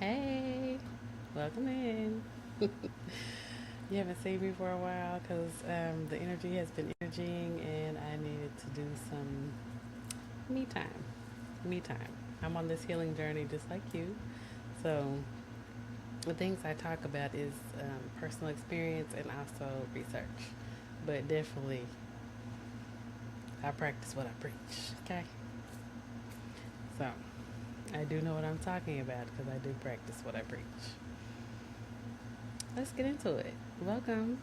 Hey, welcome in. You haven't seen me for a while because the energy has been energying and I needed to do some me time. Me time. I'm on this healing journey just like you. So, the things I talk about is personal experience and also research. But definitely, I practice what I preach. Okay? So, I do know what I'm talking about because I do practice what I preach. Let's get into it. Welcome.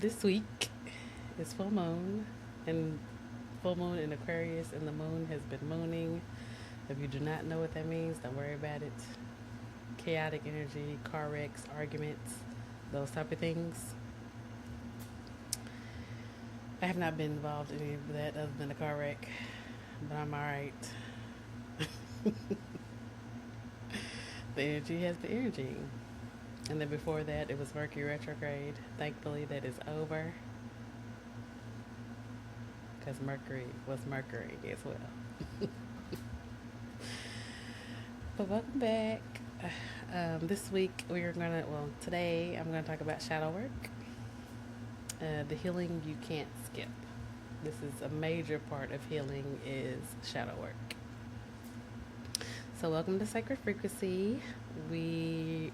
This week is full moon, and full moon in Aquarius, and the moon has been mooning. If you do not know what that means, don't worry about it. Chaotic energy, car wrecks, arguments, those type of things. I have not been involved in any of that other than a car wreck, but I'm alright. The energy has been energy. And then before that, it was Mercury retrograde. Thankfully, that is over because Mercury was Mercury as well. But welcome back. This week we are today I'm gonna talk about shadow work, the healing you can't skip. This is a major part of healing is shadow work. So welcome to Sacred Frequency. We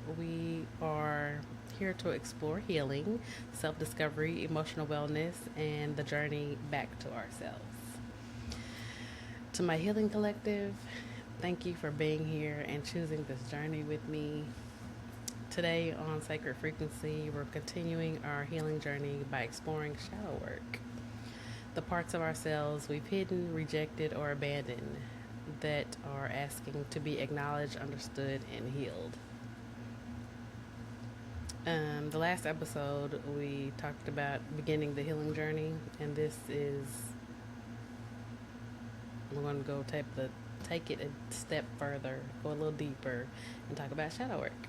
are here to explore healing, self-discovery, emotional wellness, and the journey back to ourselves. To my healing collective, thank you for being here and choosing this journey with me. Today on Sacred Frequency, we're continuing our healing journey by exploring shadow work, the parts of ourselves we've hidden, rejected, or abandoned that are asking to be acknowledged, understood, and healed. The last episode, we talked about beginning the healing journey, and we're going to take it a step further, go a little deeper, and talk about shadow work.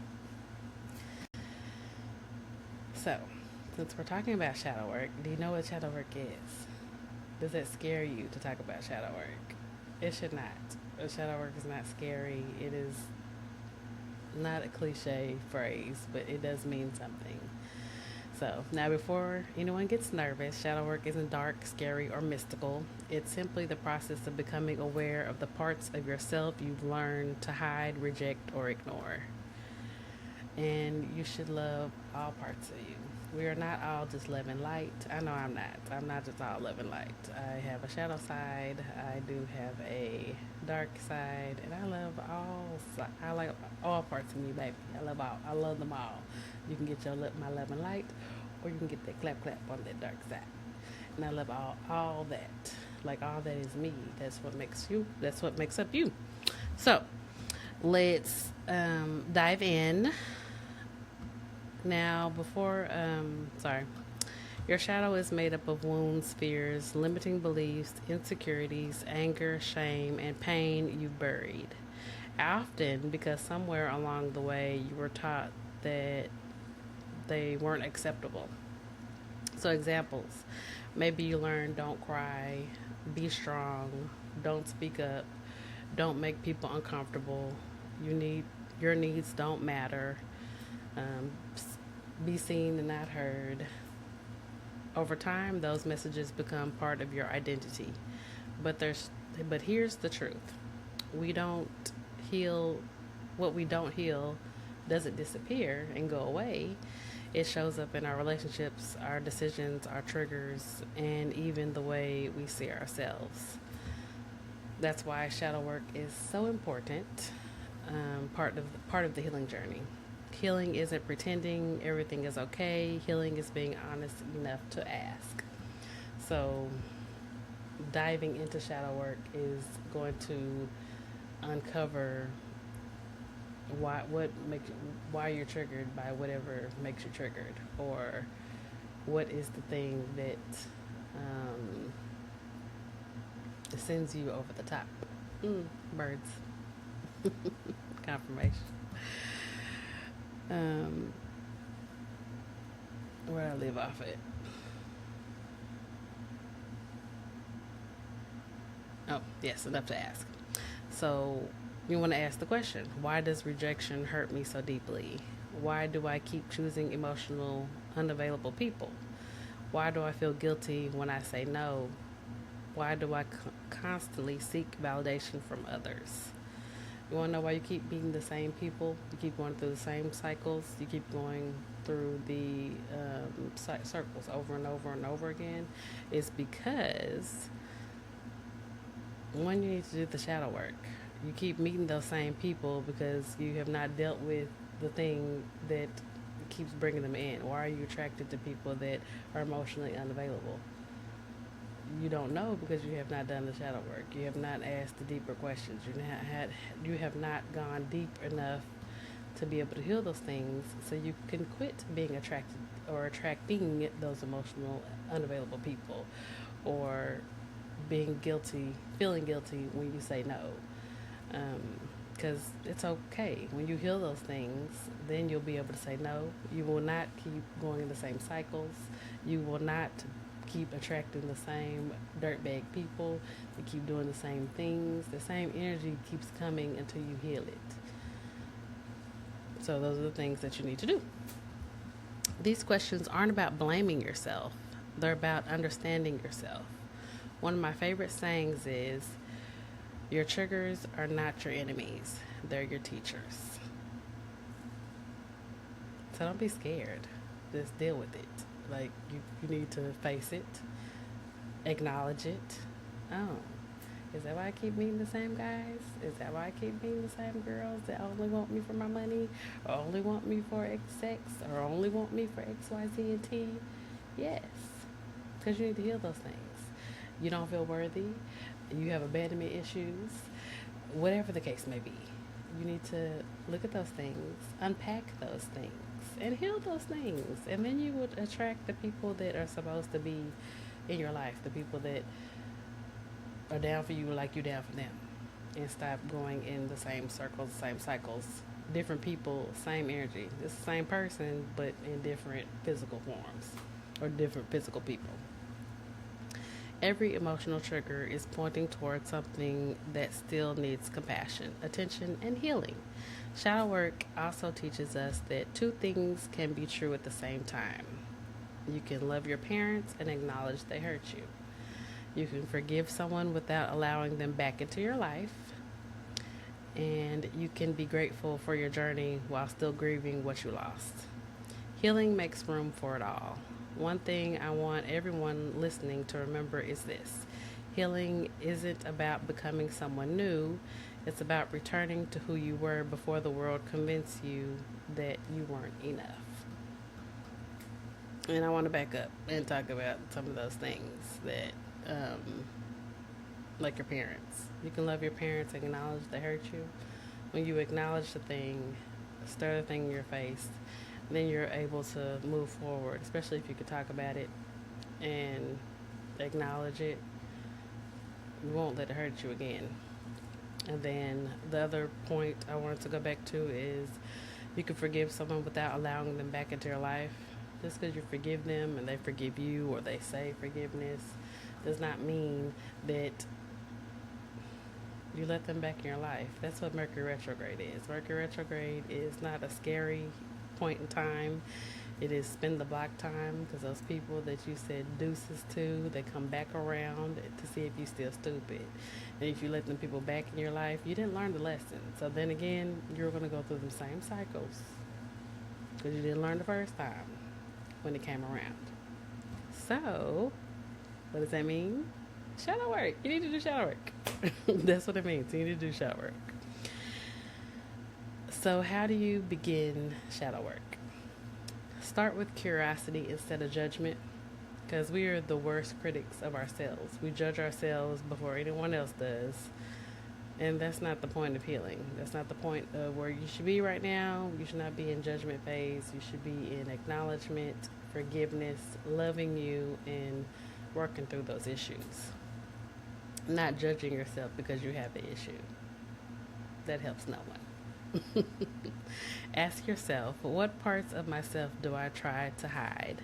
So, since we're talking about shadow work, do you know what shadow work is? Does it scare you to talk about shadow work? It should not. Shadow work is not scary. It is not a cliche phrase, but it does mean something. So, now before anyone gets nervous, shadow work isn't dark, scary, or mystical. It's simply the process of becoming aware of the parts of yourself you've learned to hide, reject, or ignore. And you should love all parts of you. We are not all just love and light. I know I'm not. I'm not just all love and light. I have a shadow side. I do have a dark side, and I love I like all parts of me, baby. I love all. I love them all. You can get my love and light, or you can get that clap clap on that dark side. And I love all that. Like all that is me. That's what makes you. That's what makes up you. So let's dive in. Now, your shadow is made up of wounds, fears, limiting beliefs, insecurities, anger, shame, and pain you buried. Often because somewhere along the way you were taught that they weren't acceptable. So, examples maybe you learned don't cry, be strong, don't speak up, don't make people uncomfortable, your needs don't matter, um, be seen and not heard. Over time, those messages become part of your identity. But here's the truth: we don't heal what we don't heal. Doesn't disappear and go away. It shows up in our relationships, our decisions, our triggers, and even the way we see ourselves. That's why shadow work is so important. Part of the healing journey. Healing isn't pretending everything is okay. Healing is being honest enough to ask. So, diving into shadow work is going to uncover why you're triggered by whatever makes you triggered, or what is the thing that sends you over the top. Birds. Confirmation. Where I live off it. Oh, yes, enough to ask. So, You want to ask the question, why does rejection hurt me so deeply? Why do I keep choosing emotional, unavailable people? Why do I feel guilty when I say no? Why do I constantly seek validation from others? You want to know why you keep meeting the same people? You keep going through the same cycles. You keep going through the circles over and over and over again. It's because, one, you need to do the shadow work. You keep meeting those same people because you have not dealt with the thing that keeps bringing them in. Why are you attracted to people that are emotionally unavailable? You don't know because you have not done the shadow work. You have not asked the deeper questions. You have not gone deep enough to be able to heal those things, so you can quit being attracted or attracting those emotional unavailable people, or being guilty, feeling guilty when you say no. Because it's okay. When you heal those things, then you'll be able to say no. You will not keep going in the same cycles. You will not keep attracting the same dirtbag people. You keep doing the same things. The same energy keeps coming until you heal it. So those are the things that you need to do. These questions aren't about blaming yourself. They're about understanding yourself. One of my favorite sayings is, your triggers are not your enemies. They're your teachers. So don't be scared. Just deal with it. Like, you need to face it, acknowledge it. Oh, is that why I keep meeting the same guys? Is that why I keep meeting the same girls that only want me for my money, or only want me for sex, or only want me for X, Y, Z, and T? Yes, because you need to heal those things. You don't feel worthy. You have abandonment issues. Whatever the case may be, you need to look at those things, unpack those things, and heal those things. And then you would attract the people that are supposed to be in your life, the people that are down for you like you're down for them. And stop going in the same circles, same cycles, different people, same energy. It's the same person, but in different physical forms, or different physical people. Every emotional trigger is pointing towards something that still needs compassion, attention, and healing. Shadow work also teaches us that two things can be true at the same time. You can love your parents and acknowledge they hurt you. You can forgive someone without allowing them back into your life. And you can be grateful for your journey while still grieving what you lost. Healing makes room for it all. One thing I want everyone listening to remember is this: healing isn't about becoming someone new. It's about returning to who you were before the world convinced you that you weren't enough. And I want to back up and talk about some of those things that, like your parents. You can love your parents, acknowledge they hurt you. When you acknowledge the thing, stir the thing in your face, then you're able to move forward, especially if you could talk about it and acknowledge it. You won't let it hurt you again. And then the other point I wanted to go back to is, you can forgive someone without allowing them back into your life. Just because you forgive them and they forgive you, or they say forgiveness, does not mean that you let them back in your life. That's what Mercury retrograde is. Mercury retrograde is not a scary point in time. It is spin the block time, because those people that you said deuces to, they come back around to see if you're still stupid. And if you let them people back in your life, you didn't learn the lesson. So then again, you're going to go through the same cycles because you didn't learn the first time when it came around. So what does that mean? Shadow work. You need to do shadow work. That's what it means. You need to do shadow work. So how do you begin shadow work? Start with curiosity instead of judgment, because we are the worst critics of ourselves. We judge ourselves before anyone else does, and that's not the point of healing. That's not the point of where you should be right now. You should not be in judgment phase. You should be in acknowledgement, forgiveness, loving you, and working through those issues. Not judging yourself because you have the issue. That helps no one. Ask yourself, what parts of myself do I try to hide?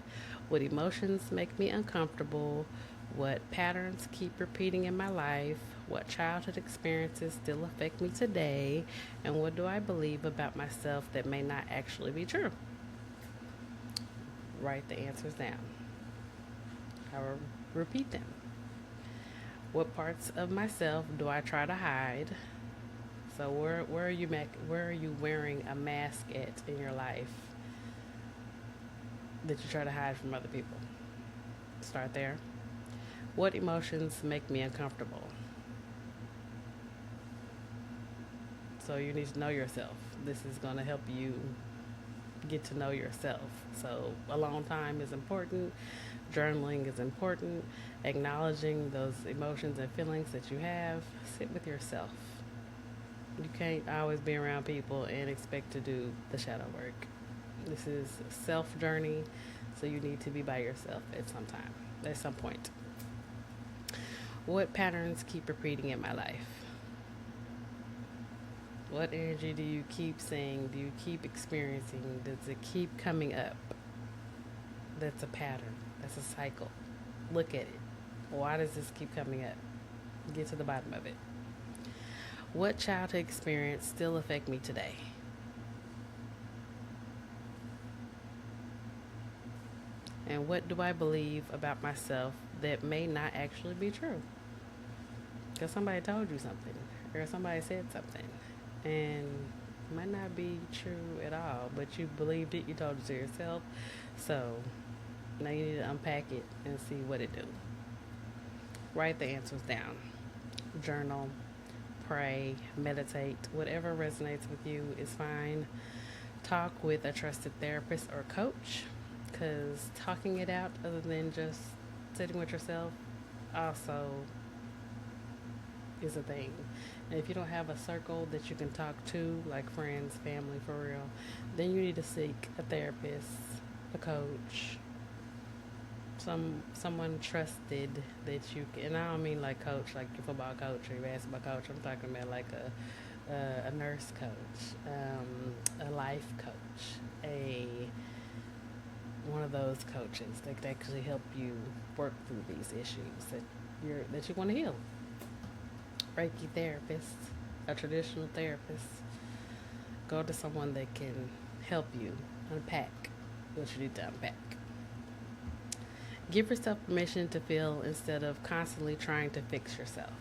What emotions make me uncomfortable? What patterns keep repeating in my life? What childhood experiences still affect me today? And what do I believe about myself that may not actually be true? Write the answers down. I will repeat them. What parts of myself do I try to hide? So where are you wearing a mask at in your life that you try to hide from other people? Start there. What emotions make me uncomfortable? So you need to know yourself. This is going to help you get to know yourself. So alone time is important. Journaling is important. Acknowledging those emotions and feelings that you have. Sit with yourself. You can't always be around people and expect to do the shadow work. This is a self journey, so you need to be by yourself at some point. What patterns keep repeating in my life? What energy do you keep seeing? Do you keep experiencing? Does it keep coming up? That's a pattern. That's a cycle. Look at it. Why does this keep coming up? Get to the bottom of it. What childhood experience still affect me today? And what do I believe about myself that may not actually be true? Because somebody told you something or somebody said something and it might not be true at all, but you believed it, you told it to yourself. So now you need to unpack it and see what it do. Write the answers down. Journal, pray, meditate. Whatever resonates with you is fine. Talk with a trusted therapist or coach, because talking it out other than just sitting with yourself also is a thing. And if you don't have a circle that you can talk to, like friends, family, for real, then you need to seek a therapist, a coach, someone trusted that you can. And I don't mean like coach, like your football coach or your basketball coach. I'm talking about like a nurse coach, a life coach, one of those coaches that can actually help you work through these issues that you want to heal. Reiki therapist, a traditional therapist. Go to someone that can help you unpack what you need to unpack. Give yourself permission to feel instead of constantly trying to fix yourself.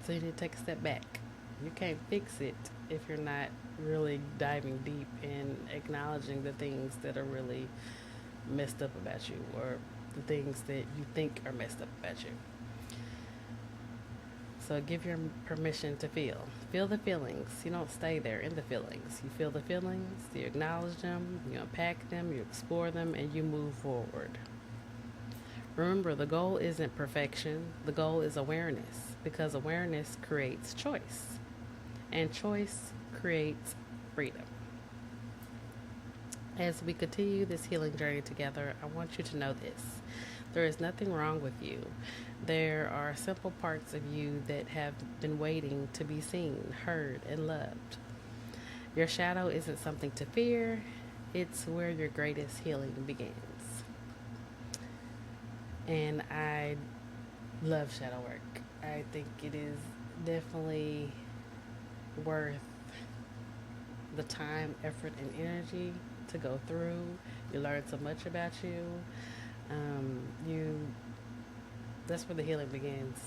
So you need to take a step back. You can't fix it if you're not really diving deep and acknowledging the things that are really messed up about you, or the things that you think are messed up about you. So give your permission to feel. Feel the feelings. You don't stay there in the feelings. You feel the feelings, you acknowledge them, you unpack them, you explore them, and you move forward. Remember, the goal isn't perfection. The goal is awareness, because awareness creates choice, and choice creates freedom. As we continue this healing journey together, I want you to know this. There is nothing wrong with you. There are simple parts of you that have been waiting to be seen, heard, and loved. Your shadow isn't something to fear. It's where your greatest healing begins. And I love shadow work. I think it is definitely worth the time, effort, and energy to go through. You learn so much about you. That's where the healing begins.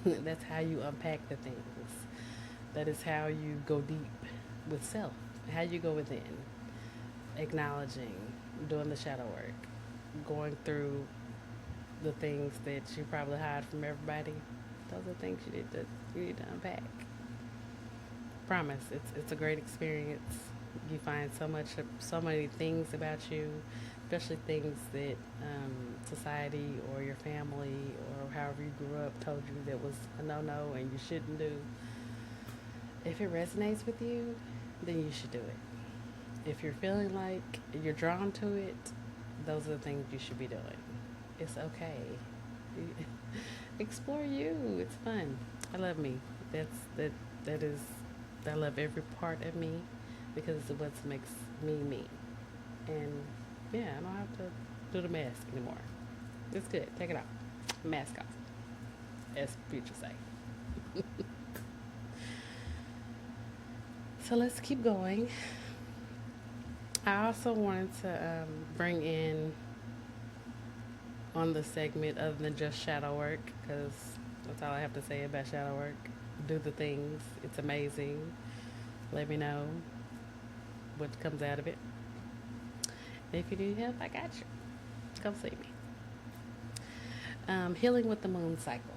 That's how you unpack the things. That is how you go deep with self. How you go within. Acknowledging, doing the shadow work, going through the things that you probably hide from everybody. Those are things you need to unpack. Promise, it's a great experience. You find so many things about you, especially things that society or your family or however you grew up told you that was a no-no and you shouldn't do. If it resonates with you, then you should do it. If you're feeling like you're drawn to it, those are the things you should be doing. It's okay. Explore you. It's fun. I love me. I love every part of me because it's what makes me me. And yeah, I don't have to do the mask anymore. It's good. Take it off. Mask off, as Future say. So let's keep going. I also wanted to bring in on the segment other than just shadow work, because that's all I have to say about shadow work. Do the things, it's amazing. Let me know what comes out of it. And if you need help, I got you. Come see me. Healing with the moon cycle.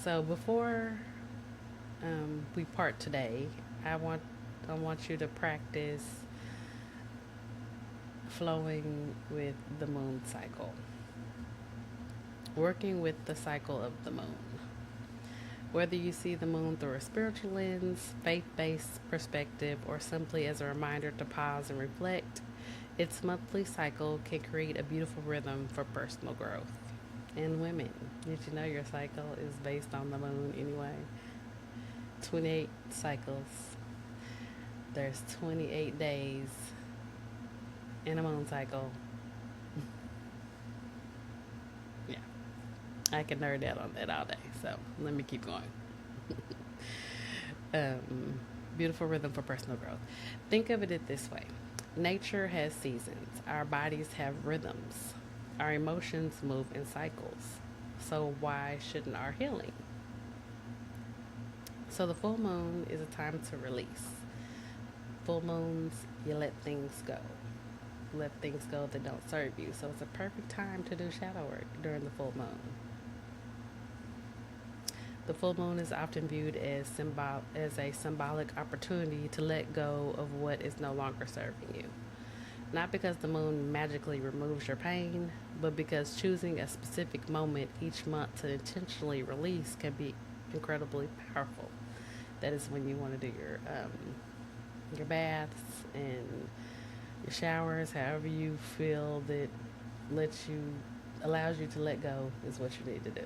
So before we part today, I want you to practice flowing with the moon cycle, working with the cycle of the moon. Whether you see the moon through a spiritual lens, faith-based perspective, or simply as a reminder to pause and reflect, its monthly cycle can create a beautiful rhythm for personal growth. And women, did you know your cycle is based on the moon anyway? 28 cycles. There's 28 days in a moon cycle. Yeah, I can nerd out on that all day, so let me keep going. Beautiful rhythm for personal growth. Think of it this way. Nature has seasons. Our bodies have rhythms. Our emotions move in cycles. So why shouldn't our healing? So the full moon is a time to release. Full moons, you let things go. Let things go that don't serve you. So it's a perfect time to do shadow work during the full moon. The full moon is often viewed as a symbolic opportunity to let go of what is no longer serving you. Not because the moon magically removes your pain, but because choosing a specific moment each month to intentionally release can be incredibly powerful. That is when you want to do your baths and your showers, however you feel that allows you to let go is what you need to do.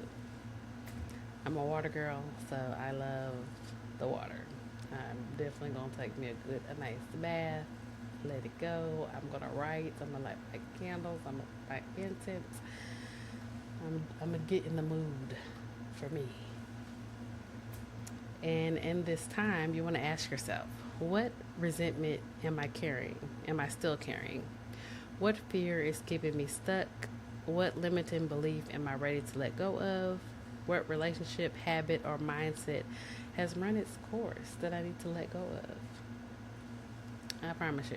I'm a water girl, so I love the water. I'm definitely gonna take me a nice bath, let it go. I'm gonna write. I'm gonna light my candles. I'm gonna light incense. I'm gonna get in the mood for me. And in this time, you want to ask yourself, what resentment am I carrying? Am I still carrying? What fear is keeping me stuck? What limiting belief am I ready to let go of? What relationship, habit, or mindset has run its course that I need to let go of? I promise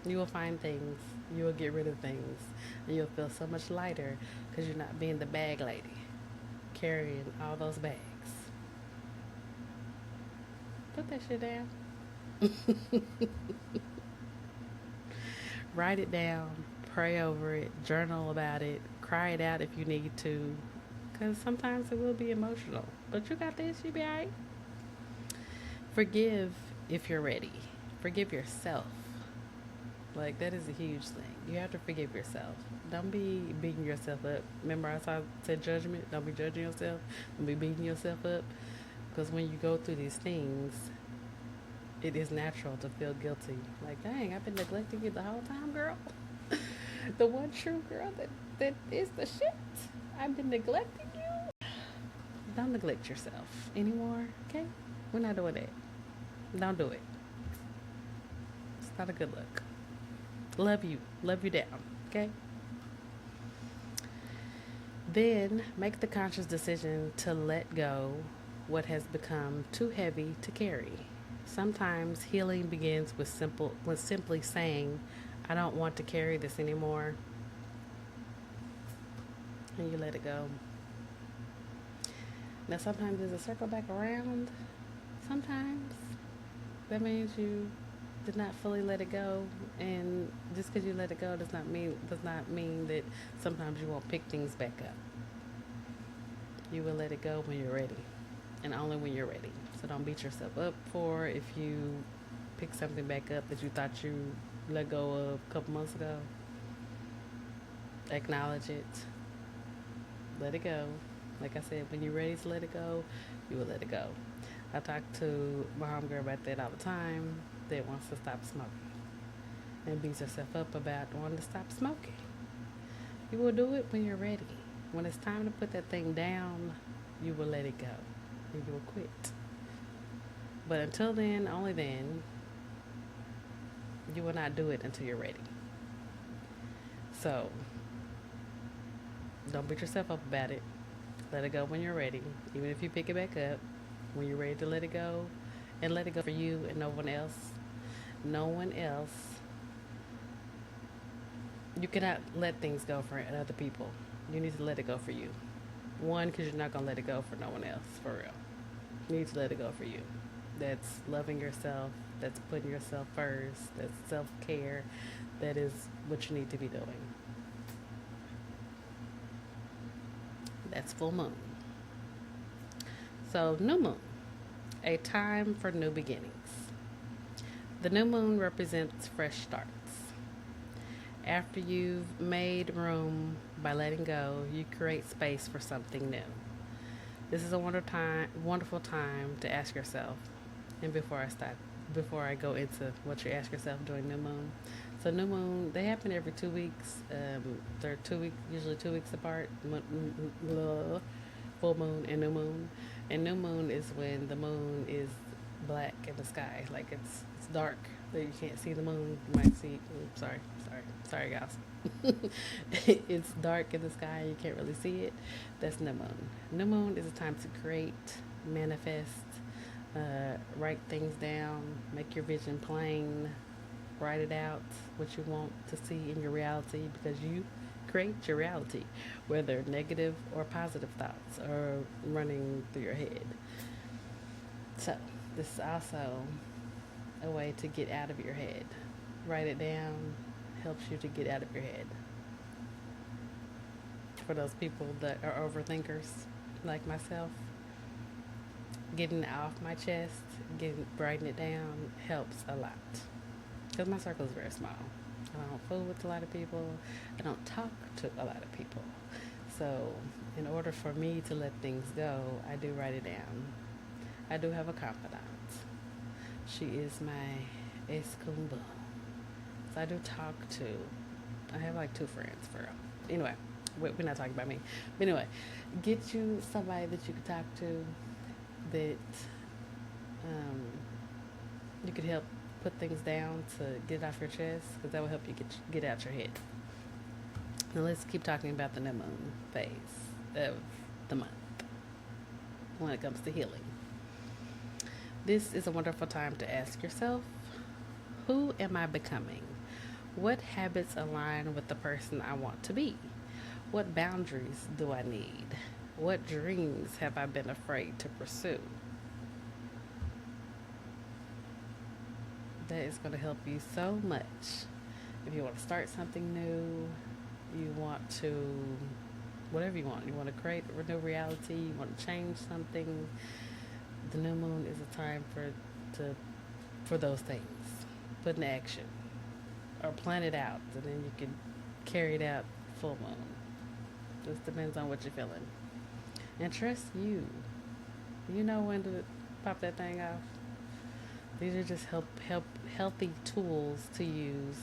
you will find things, you will get rid of things, and you'll feel so much lighter because you're not being the bag lady, carrying all those bags. Put that shit down. Write it down, pray over it, journal about it, cry it out if you need to, because sometimes it will be emotional. But you got this, you be alright. Forgive if you're ready. Forgive yourself. Like, that is a huge thing. You have to forgive yourself. Don't be beating yourself up. Remember I said judgment? Don't be judging yourself. Don't be beating yourself up. Because when you go through these things, it is natural to feel guilty. Like, dang, I've been neglecting you the whole time, girl. The one true girl that is the shit. I've been neglecting you. Don't neglect yourself anymore, okay? We're not doing that. Don't do it. It's not a good look. Love you down, okay? Then make the conscious decision to let go what has become too heavy to carry. Sometimes healing begins with simply saying, I don't want to carry this anymore. And you let it go. Now sometimes there's a circle back around. Sometimes that means you did not fully let it go, and just because you let it go does not mean that sometimes you won't pick things back up. You will let it go when you're ready, and only when you're ready. So don't beat yourself up for if you pick something back up that you thought you let go of a couple months ago. Acknowledge it. Let it go. Like I said, when you're ready to let it go, you will let it go. I talk to my homegirl about that all the time, that wants to stop smoking and beats herself up about wanting to stop smoking. You will do it when you're ready. When it's time to put that thing down, you will let it go and you will quit. But until then, only then, you will not do it until you're ready. So don't beat yourself up about it. Let it go when you're ready. Even if you pick it back up, when you're ready to let it go, and let it go for you and no one else. No one else. You cannot let things go for other people. You need to let it go for you. One, because you're not going to let it go for no one else, for real. You need to let it go for you. That's loving yourself. That's putting yourself first. That's self-care. That is what you need to be doing. That's full moon. So, new moon, a time for new beginnings. The new moon represents fresh starts. After you've made room by letting go, you create space for something new. This is a wonderful time to ask yourself, and before I go into what you ask yourself during new moon. So new moon, they happen every 2 weeks. They're usually 2 weeks apart. Full moon and new moon. And new moon is when the moon is black in the sky, like it's dark. That you can't see the moon. You might see. Sorry, guys. It's dark in the sky. You can't really see it. That's new moon. New moon is a time to create, manifest, write things down, make your vision plain, write it out, what you want to see in your reality, because you create your reality, whether negative or positive thoughts are running through your head. So this is also a way to get out of your head. Write it down, helps you to get out of your head. For those people that are overthinkers like myself, getting it off my chest, writing it down helps a lot. Because my circle is very small. I don't fool with a lot of people. I don't talk to a lot of people. So in order for me to let things go, I do write it down. I do have a confidant. She is my escumba. So I do talk to, I have like 2 friends for real. Anyway, we're not talking about me. But anyway, get you somebody that you can talk to that you could help put things down to get it off your chest, because that will help you get out your head. Now let's keep talking about the new moon phase of the month when it comes to healing. This is a wonderful time to ask yourself, who am I becoming? What habits align with the person I want to be? What boundaries do I need? What dreams have I been afraid to pursue? That is going to help you so much. If you want to start something new, you want to, whatever you want to create a new reality, you want to change something, the new moon is a time for those things. Put in action. Or plan it out, and then you can carry it out full moon. Just depends on what you're feeling. And trust you. You know when to pop that thing off. These are just healthy tools to use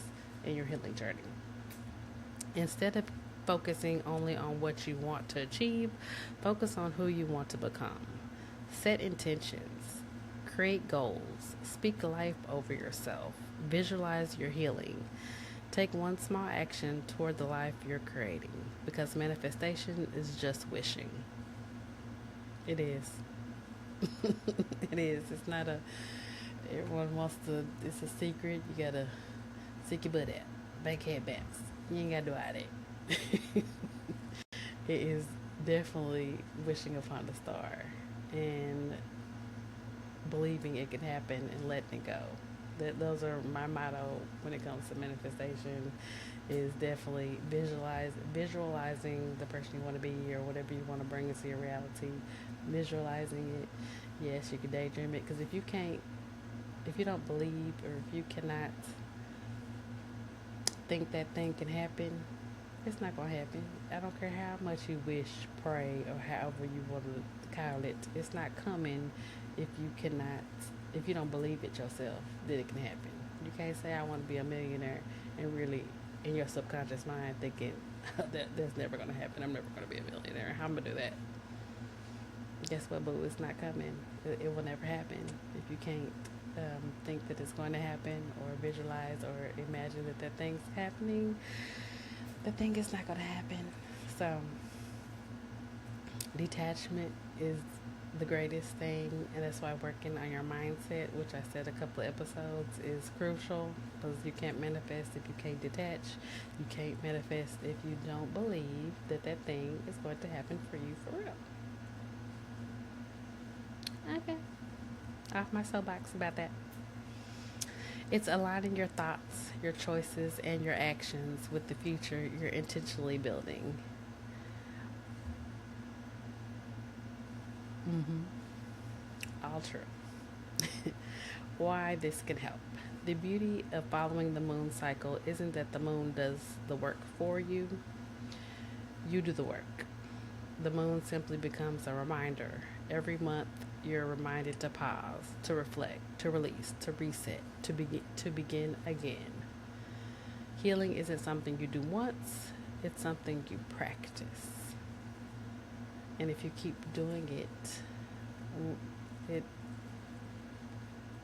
in your healing journey. Instead of focusing only on what you want to achieve, focus on who you want to become. Set intentions. Create goals. Speak life over yourself. Visualize your healing. Take one small action toward the life you're creating, because manifestation is just wishing. It is. It is. It's not everyone wants to, it's a secret. You gotta seek your butt out. Bank head bounce. You ain't gotta do all that. It is definitely wishing upon the star and believing it can happen and letting it go. Those are my motto when it comes to manifestation, is definitely visualizing the person you want to be or whatever you want to bring into your reality. Visualizing it. Yes, you can daydream it, because if you don't believe, or if you cannot think that thing can happen, it's not going to happen. I don't care how much you wish, pray, or however you want to call it. It's not coming if you don't believe it yourself that it can happen. You can't say I want to be a millionaire and really in your subconscious mind thinking That's never going to happen. I'm never going to be a millionaire. How am I going to do that? Guess what, boo? It's not coming. It will never happen. If you can't think that it's going to happen or visualize or imagine that thing's happening, the thing is not going to happen. So, detachment is the greatest thing, and that's why working on your mindset, which I said a couple of episodes, is crucial, because you can't manifest if you can't detach. You can't manifest if you don't believe that thing is going to happen for you for real. Okay, off my soapbox about that. It's aligning your thoughts, your choices, and your actions with the future you're intentionally building. All true. Why this can help. The beauty of following the moon cycle isn't that the moon does the work for you, you do the work. The moon simply becomes a reminder. Every month, you're reminded to pause, to reflect, to release, to reset, to begin again. Healing isn't something you do once, it's something you practice. And if you keep doing it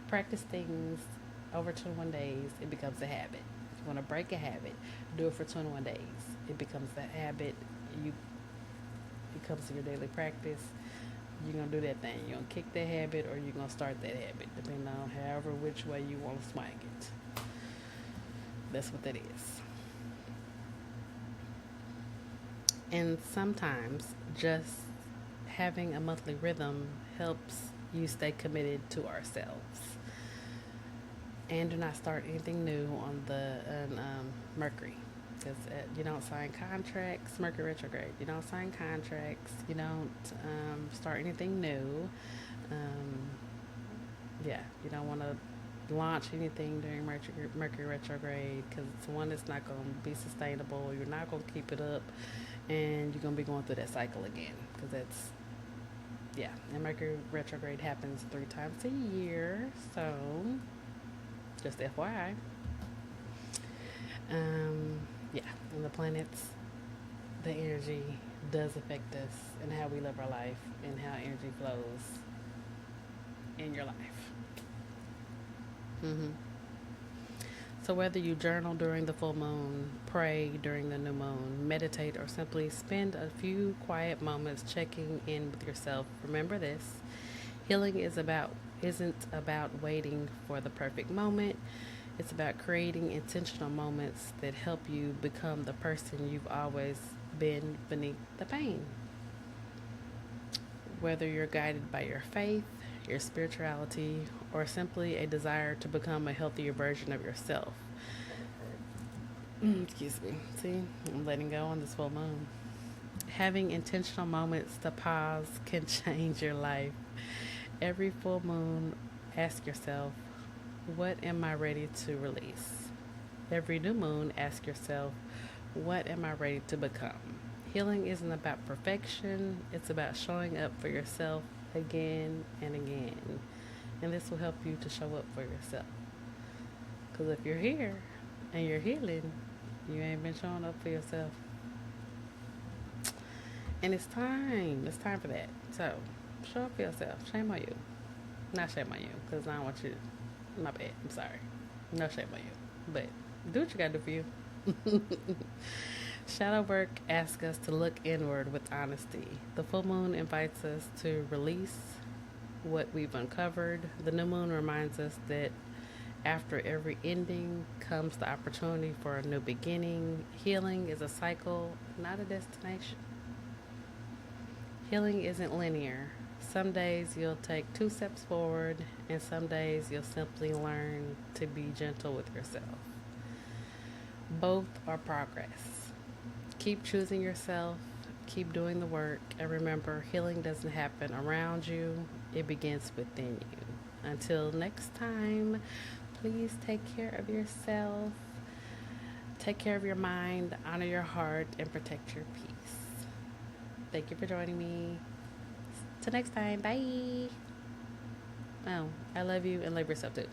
practice things over 21 days, it becomes a habit. If you want to break a habit, do it for 21 days. It becomes a habit. It becomes your daily practice. You're going to do that thing. You're going to kick that habit, or you're going to start that habit, depending on however which way you want to swing it. That's what that is. And sometimes just having a monthly rhythm helps you stay committed to ourselves. And do not start anything new on Mercury, because you don't sign contracts. Mercury retrograde. You don't sign contracts. You don't start anything new. You don't want to launch anything during Mercury retrograde, because it's one that's not going to be sustainable. You're not going to keep it up, and you're going to be going through that cycle again, because and Mercury retrograde happens 3 times a year, so just FYI. And the planets, the energy does affect us and how we live our life and how energy flows in your life. So whether you journal during the full moon, pray during the new moon, meditate, or simply spend a few quiet moments checking in with yourself, remember this: healing isn't about waiting for the perfect moment. It's about creating intentional moments that help you become the person you've always been beneath the pain. Whether you're guided by your faith, your spirituality, or simply a desire to become a healthier version of yourself. Excuse me. See, I'm letting go on this full moon. Having intentional moments to pause can change your life. Every full moon, ask yourself, what am I ready to release? Every new moon, ask yourself, what am I ready to become? Healing isn't about perfection. It's about showing up for yourself again and again. And this will help you to show up for yourself. Because if you're here and you're healing, you ain't been showing up for yourself. And it's time. It's time for that. So, show up for yourself. Shame on you. Not shame on you, because I don't want you to... My bad. I'm sorry. No shame on you. But do what you gotta do for you. Shadow work asks us to look inward with honesty. The full moon invites us to release what we've uncovered. The new moon reminds us that after every ending comes the opportunity for a new beginning. Healing is a cycle, not a destination. Healing isn't linear. Some days you'll take 2 steps forward, and some days you'll simply learn to be gentle with yourself. Both are progress. Keep choosing yourself, keep doing the work, and remember, healing doesn't happen around you, it begins within you. Until next time, please take care of yourself, take care of your mind, honor your heart, and protect your peace. Thank you for joining me. Till next time, bye. Oh, I love you, and love yourself too.